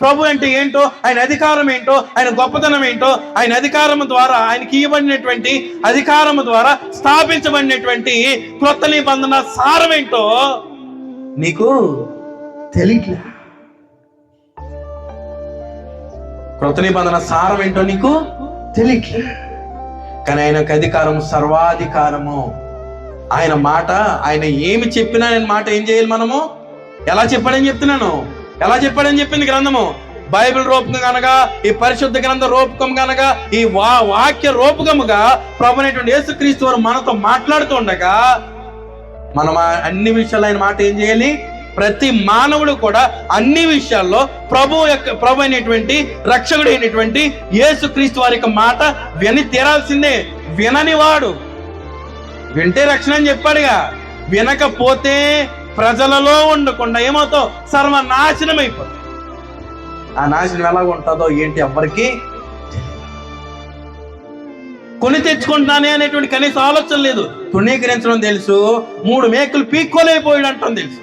ప్రభు అంటే ఏంటో, ఆయన అధికారం ఏంటో, ఆయన గొప్పతనం ఏంటో, ఆయన అధికారం ద్వారా, ఆయనకి ఇవ్వబడినటువంటి అధికారం ద్వారా స్థాపించబడినటువంటి క్రొత్త నిబంధన సారం ఏంటో నీకు తెలియట్లే. క్రొత్త నిబంధన సారం ఏంటో నీకు తెలియట్లే. కానీ ఆయనకు అధికారం సర్వాధికారము. ఆయన మాట, ఆయన ఏమి చెప్పినా ఆయన మాట ఏం చేయాలి మనము? ఎలా చెప్పాడని చెప్తున్నాను, ఎలా చెప్పాడని చెప్పింది గ్రంథము. బైబిల్ రూపకం కనుక, ఈ పరిశుద్ధ గ్రంథ రూపకం కనుక, ఈ వాక్య రూపకముగా ప్రభు అనేటువంటి యేసుక్రీస్తు వారు మనతో మాట్లాడుతూ ఉండగా మనం అన్ని విషయాలు ఆయన మాట ఏం చేయాలి? ప్రతి మానవుడు కూడా అన్ని విషయాల్లో ప్రభు అయినటువంటి రక్షకుడు అయినటువంటి యేసుక్రీస్తు వారి యొక్క మాట విని తీరాల్సిందే. వినని వాడు వింటే రక్షణ అని చెప్పాడుగా, వినకపోతే ప్రజలలో ఉండకుండా ఏమవుతావు? సర్వనాశనం అయిపోతుంది. ఆ నాశనం ఎలాగ ఉంటుందో ఏంటి ఎవ్వరికి కొని తెచ్చుకుంటానే అనేటువంటి కనీస ఆలోచన లేదు. తృణీకరించడం తెలుసు, 3 మేకులు పీక్కోలేకపోయాడు అంటాం తెలుసు.